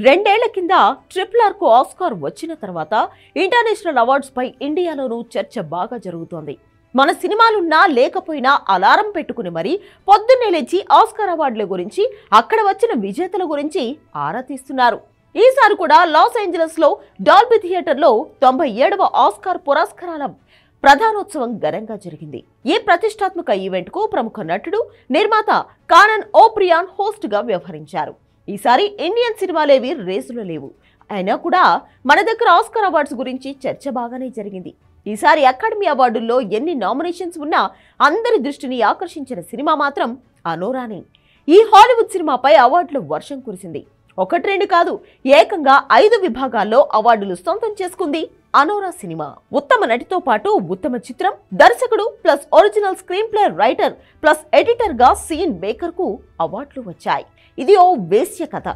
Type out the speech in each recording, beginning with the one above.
రెండేళ్ల కింద RRR కు ఆస్కార్ వచ్చిన తర్వాత ఇంటర్నేషనల్ అవార్డ్స్ పై ఇండియాలోనూ చర్చ బాగా జరుగుతోంది. మన సినిమాలున్నా లేకపోయినా అలారం పెట్టుకుని మరి పొద్దున్నే లేచి ఆస్కార్ అవార్డుల గురించి, అక్కడ వచ్చిన విజేతల గురించి ఆరా తీస్తున్నారు. ఈసారి కూడా లాస్ ఏంజలస్ లో డాల్బీ థియేటర్లో 97వ ఆస్కార్ పురస్కారాల ప్రధానోత్సవం ఘనంగా జరిగింది. ఈ ప్రతిష్టాత్మక ఈవెంట్ కు ప్రముఖ నటుడు, నిర్మాత కానన్ ఓబ్రియాన్ హోస్ట్ గా వ్యవహరించారు. ఈసారి ఇండియన్ సినిమాలేవి రేసులో లేవు. అయినా కూడా మన దగ్గర ఆస్కార్ అవార్డ్స్ గురించి చర్చ బాగానే జరిగింది. ఈసారి అకాడమీ అవార్డుల్లో ఎన్ని నామినేషన్స్ ఉన్నా అందరి దృష్టిని ఆకర్షించిన సినిమా మాత్రం అనోరానే. ఈ హాలీవుడ్ సినిమాపై అవార్డుల వర్షం కురిసింది. ఒకటి రెండు కాదు, ఏకంగా 5 విభాగాల్లో అవార్డులు సొంతం చేసుకుంది అనోరా సినిమా. ఉత్తమ నటితో పాటు ఉత్తమ చిత్రం, దర్శకుడు plus original screen play writer plus editor గా సీన్ బేకర్ కు అవార్డులు వచ్చాయి. ఇది ఓ వేశ్య కథ.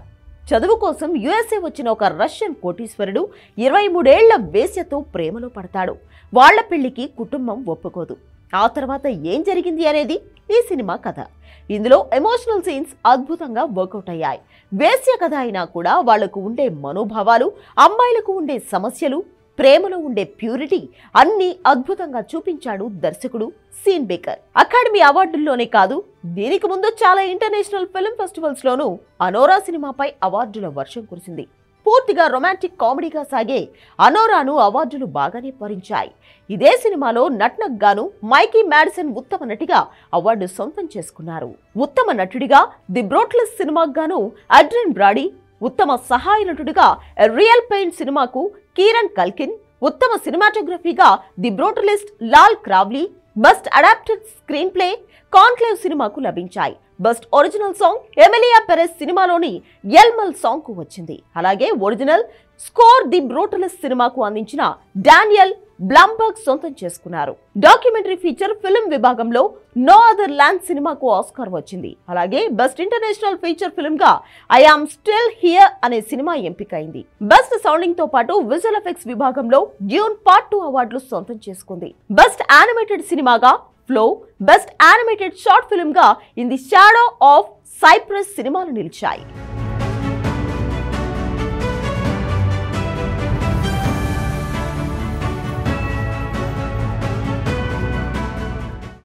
చదువు కోసం USA వచ్చిన ఒక రష్యన్ కోటీశ్వరుడు 23 ఏళ్ల వేశ్యతో ప్రేమలో పడతాడు. వాళ్ల పెళ్లికి కుటుంబం ఒప్పుకోదు. ఆ తర్వాత ఏం జరిగింది అనేది ఈ సినిమా కథ. ఇందులో ఎమోషనల్ సీన్స్ అద్భుతంగా వర్కౌట్ అయ్యాయి. వేశ్య కథ అయినా కూడా వాళ్లకు ఉండే మనోభావాలు, అమ్మాయిలకు ఉండే సమస్యలు, ప్రేమలో ఉండే ప్యూరిటీ అన్ని అద్భుతంగా చూపించాడు దర్శకుడు సీన్ బేకర్. అకాడమీ అవార్డుల్లోనే కాదు, దీనికి ముందు చాలా ఇంటర్నేషనల్ ఫిల్మ్ ఫెస్టివల్స్ లోనూ అనోరా సినిమాపై అవార్డుల వర్షం కురిసింది. పూర్తిగా రొమాంటిక్ కామెడీగా సాగే అనోరాను అవార్డులు బాగానే భరించాయి. ఇదే సినిమాలో నటనకు గాను మైకీ మ్యాడిసన్ ఉత్తమ నటిగా అవార్డు సొంతం చేసుకున్నారు. ఉత్తమ నటుడిగా ది బ్రోట్లెస్ సినిమాకు గాను అడ్రియన్ బ్రాడీ, ఉత్తమ సహాయ నటుడిగా రియల్ పెయిన్ సినిమాకు కీరన్ కల్కిన్, ఉత్తమ సినిమాటోగ్రఫీగా the Brutalist Lol Crawley, best adapted screenplay Conclave సినిమాకు లభించాయి. Best original song Emilia Perez సినిమాలోని ఎల్మల్ సాంగ్ కు వచ్చింది. అలాగే ఒరిజినల్ స్కోర్ ది బ్రోటలిస్ట్ సినిమాకు అందించిన డానియల్ బ్లంబర్గ్ సొంతం చేసుకున్నారు. డాక్యుమెంటరీ ఫీచర్ ఫిల్మ్ విభాగంలో నో అదర్ ల్యాండ్ సినిమాకు ఆస్కార్ వచ్చింది. అలాగే బెస్ట్ ఇంటర్నేషనల్ ఫీచర్ ఫిల్మ్ గా ఐ యామ్ స్టిల్ హియర్ అనే సినిమా ఎంపికైంది. బెస్ట్ సౌండింగ్ తో పాటు విజువల్ ఎఫెక్ట్స్ విభాగంలో డ్యూన్ పార్ట్ 2 అవార్డులు సొంతం చేసుకుంది. బెస్ట్ యానిమేటెడ్ సినిమాగా flow, best animated short film గా in the shadow of cypress సినిమాలు నిలిచాయి.